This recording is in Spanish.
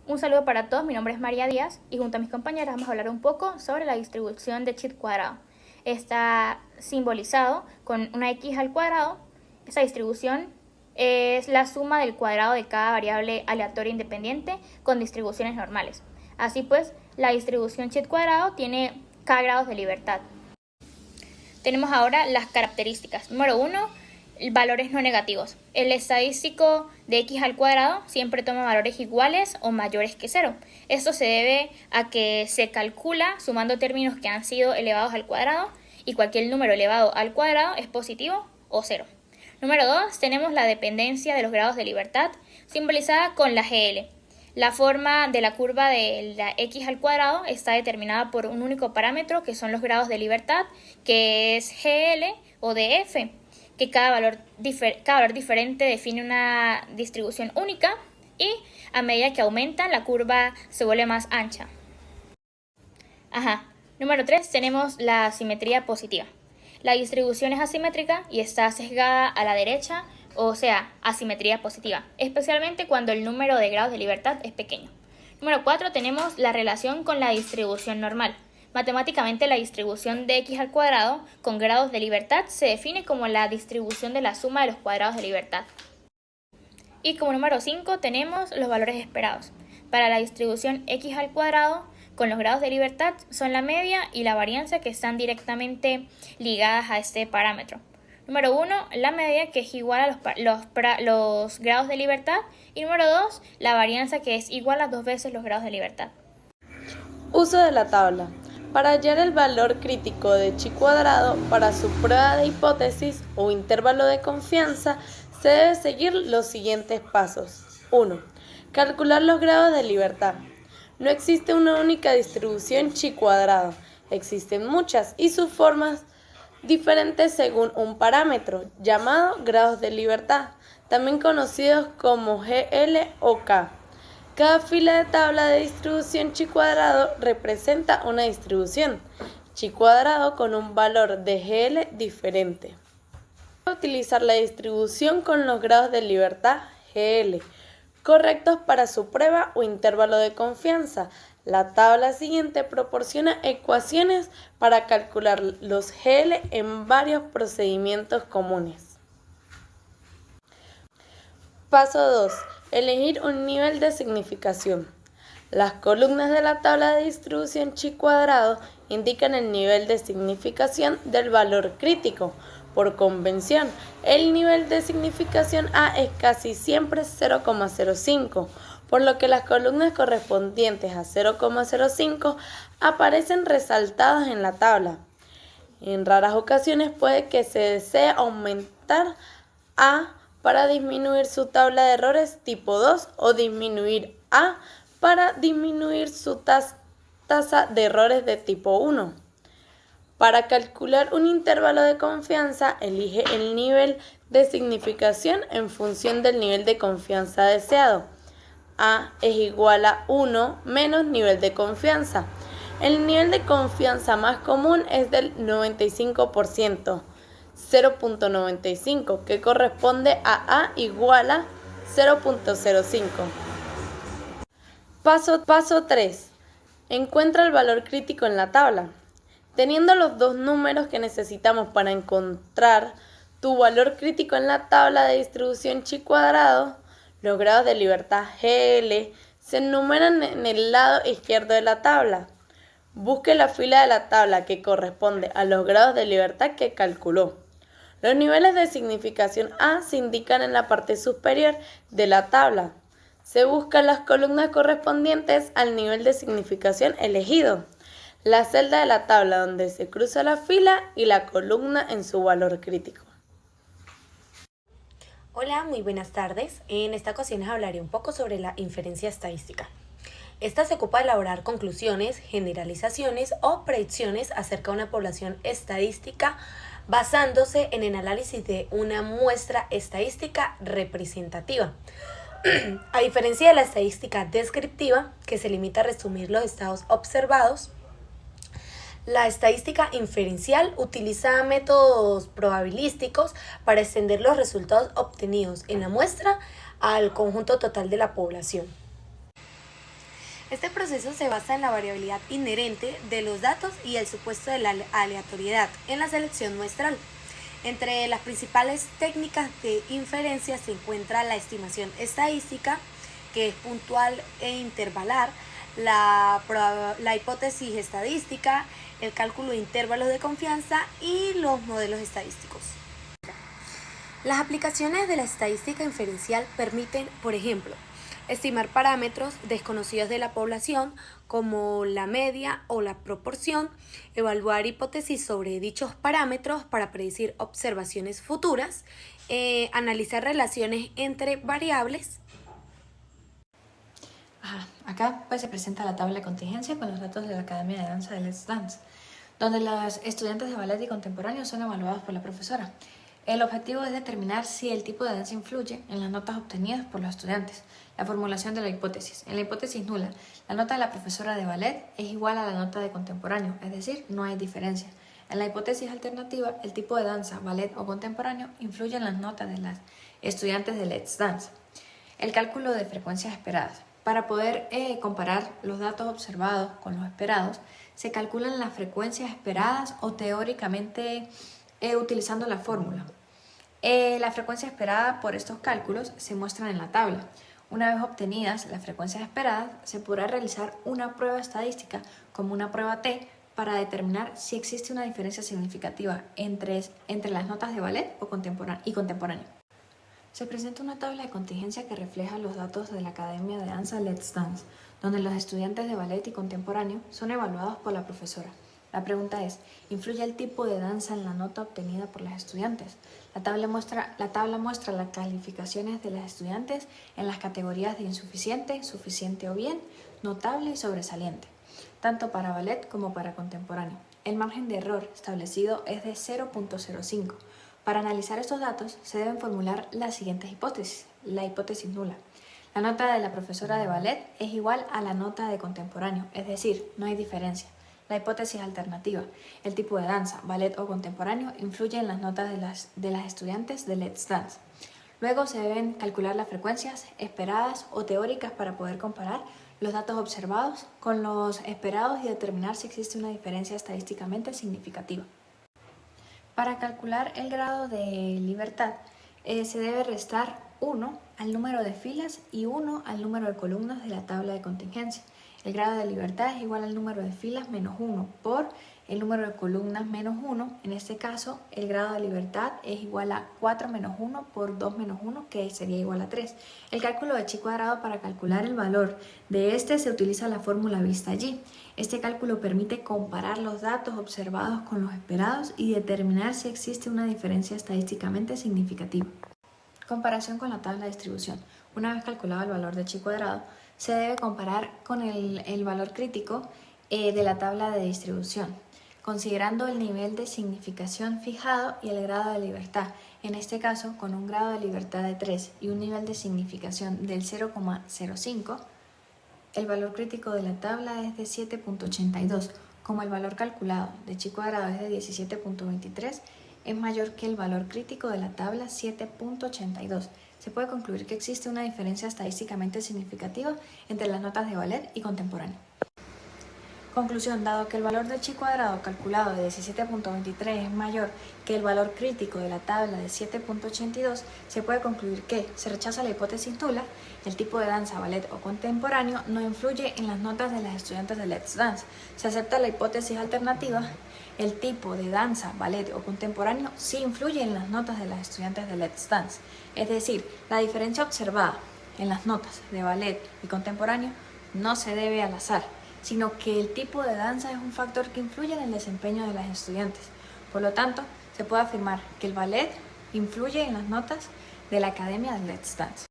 Un saludo para todos, mi nombre es María Díaz y junto a mis compañeras vamos a hablar un poco sobre la distribución de Chit cuadrado. Está simbolizado con una x al cuadrado. Esa distribución es la suma del cuadrado de cada variable aleatoria independiente con distribuciones normales. Así pues, la distribución Chit cuadrado tiene k grados de libertad. Tenemos ahora las características. Número 1, valores no negativos. El estadístico de x al cuadrado siempre toma valores iguales o mayores que 0. Esto se debe a que se calcula sumando términos que han sido elevados al cuadrado y cualquier número elevado al cuadrado es positivo o 0. Número 2, tenemos la dependencia de los grados de libertad simbolizada con la GL. La forma de la curva de la x al cuadrado está determinada por un único parámetro que son los grados de libertad, que es GL o DF, que cada valor diferente define una distribución única y a medida que aumenta la curva se vuelve más ancha. Número 3, tenemos la simetría positiva. La distribución es asimétrica y está sesgada a la derecha, o sea, asimetría positiva, especialmente cuando el número de grados de libertad es pequeño. Número 4, tenemos la relación con la distribución normal. Matemáticamente, la distribución de x al cuadrado con grados de libertad se define como la distribución de la suma de los cuadrados de libertad. Y como número 5 tenemos los valores esperados. Para la distribución x al cuadrado con los grados de libertad son la media y la varianza que están directamente ligadas a este parámetro. Número 1, la media, que es igual a los grados de libertad. Y número 2, la varianza, que es igual a 2 veces los grados de libertad. Uso de la tabla. Para hallar el valor crítico de chi cuadrado para su prueba de hipótesis o intervalo de confianza, se debe seguir los siguientes pasos. 1. Calcular los grados de libertad. No existe una única distribución chi cuadrado. Existen muchas y sus formas diferentes según un parámetro, llamado grados de libertad, también conocidos como GL o K. Cada fila de tabla de distribución chi cuadrado representa una distribución chi cuadrado con un valor de GL diferente. Utilizar la distribución con los grados de libertad GL, correctos para su prueba o intervalo de confianza. La tabla siguiente proporciona ecuaciones para calcular los GL en varios procedimientos comunes. Paso 2. Elegir un nivel de significación. Las columnas de la tabla de distribución chi cuadrado indican el nivel de significación del valor crítico. Por convención, el nivel de significación A es casi siempre 0,05, por lo que las columnas correspondientes a 0,05 aparecen resaltadas en la tabla. En raras ocasiones puede que se desee aumentar A para disminuir su tabla de errores tipo 2 o disminuir A para disminuir su tasa de errores de tipo 1. Para calcular un intervalo de confianza, elige el nivel de significación en función del nivel de confianza deseado. A es igual a 1 menos nivel de confianza. El nivel de confianza más común es del 95%, 0.95, que corresponde a igual a 0.05. Paso 3. Encuentra el valor crítico en la tabla. Teniendo los dos números que necesitamos para encontrar tu valor crítico en la tabla de distribución chi cuadrado, los grados de libertad GL se enumeran en el lado izquierdo de la tabla. Busque la fila de la tabla que corresponde a los grados de libertad que calculó. Los niveles de significación A se indican en la parte superior de la tabla. Se buscan las columnas correspondientes al nivel de significación elegido. La celda de la tabla donde se cruza la fila y la columna en su valor crítico. Hola, muy buenas tardes. En esta ocasión les hablaré un poco sobre la inferencia estadística. Esta se ocupa de elaborar conclusiones, generalizaciones o predicciones acerca de una población estadística basándose en el análisis de una muestra estadística representativa. A diferencia de la estadística descriptiva, que se limita a resumir los estados observados, la estadística inferencial utiliza métodos probabilísticos para extender los resultados obtenidos en la muestra al conjunto total de la población. Este proceso se basa en la variabilidad inherente de los datos y el supuesto de la aleatoriedad en la selección muestral. Entre las principales técnicas de inferencia se encuentra la estimación estadística, que es puntual e intervalar, la hipótesis estadística, el cálculo de intervalos de confianza y los modelos estadísticos. Las aplicaciones de la estadística inferencial permiten, por ejemplo, estimar parámetros desconocidos de la población como la media o la proporción, evaluar hipótesis sobre dichos parámetros para predecir observaciones futuras, analizar relaciones entre variables. Acá pues se presenta la tabla de contingencia con los datos de la Academia de Danza de Let's Dance, donde los estudiantes de ballet y contemporáneo son evaluados por la profesora. El objetivo es determinar si el tipo de danza influye en las notas obtenidas por los estudiantes. La formulación de la hipótesis. En la hipótesis nula, la nota de la profesora de ballet es igual a la nota de contemporáneo, es decir, no hay diferencia. En la hipótesis alternativa, el tipo de danza, ballet o contemporáneo influye en las notas de las estudiantes de Let's Dance. El cálculo de frecuencias esperadas. Para poder comparar los datos observados con los esperados, se calculan las frecuencias esperadas o teóricamente utilizando la fórmula. La frecuencia esperada por estos cálculos se muestran en la tabla. Una vez obtenidas las frecuencias esperadas, se podrá realizar una prueba estadística como una prueba T para determinar si existe una diferencia significativa entre las notas de ballet y contemporáneo. Se presenta una tabla de contingencia que refleja los datos de la Academia de Danza Let's Dance, donde los estudiantes de ballet y contemporáneo son evaluados por la profesora. La pregunta es, ¿influye el tipo de danza en la nota obtenida por las estudiantes? La tabla muestra las calificaciones de las estudiantes en las categorías de insuficiente, suficiente o bien, notable y sobresaliente, tanto para ballet como para contemporáneo. El margen de error establecido es de 0.05. Para analizar estos datos se deben formular las siguientes hipótesis. La hipótesis nula. La nota de la profesora de ballet es igual a la nota de contemporáneo, es decir, no hay diferencia. La hipótesis alternativa. El tipo de danza, ballet o contemporáneo influye en las notas de las estudiantes de Let's Dance. Luego se deben calcular las frecuencias esperadas o teóricas para poder comparar los datos observados con los esperados y determinar si existe una diferencia estadísticamente significativa. Para calcular el grado de libertad, se debe restar 1 al número de filas y 1 al número de columnas de la tabla de contingencia. El grado de libertad es igual al número de filas menos 1 por el número de columnas menos 1. En este caso, el grado de libertad es igual a 4 menos 1 por 2 menos 1, que sería igual a 3. El cálculo de chi cuadrado, para calcular el valor de este, se utiliza la fórmula vista allí. Este cálculo permite comparar los datos observados con los esperados y determinar si existe una diferencia estadísticamente significativa. Comparación con la tabla de distribución. Una vez calculado el valor de chi cuadrado, se debe comparar con el valor crítico de la tabla de distribución, considerando el nivel de significación fijado y el grado de libertad. En este caso, con un grado de libertad de 3 y un nivel de significación del 0,05, el valor crítico de la tabla es de 7.82. Como el valor calculado de chi cuadrado es de 17.23, es mayor que el valor crítico de la tabla 7.82. Se puede concluir que existe una diferencia estadísticamente significativa entre las notas de ballet y contemporáneo. Conclusión: dado que el valor de chi cuadrado calculado de 17.23 es mayor que el valor crítico de la tabla de 7.82, se puede concluir que se rechaza la hipótesis nula. El tipo de danza, ballet o contemporáneo no influye en las notas de las estudiantes de Let's Dance. Se acepta la hipótesis alternativa. El tipo de danza, ballet o contemporáneo sí influye en las notas de las estudiantes de Let's Dance. Es decir, la diferencia observada en las notas de ballet y contemporáneo no se debe al azar, sino que el tipo de danza es un factor que influye en el desempeño de las estudiantes. Por lo tanto, se puede afirmar que el ballet influye en las notas de la Academia de Let's Dance.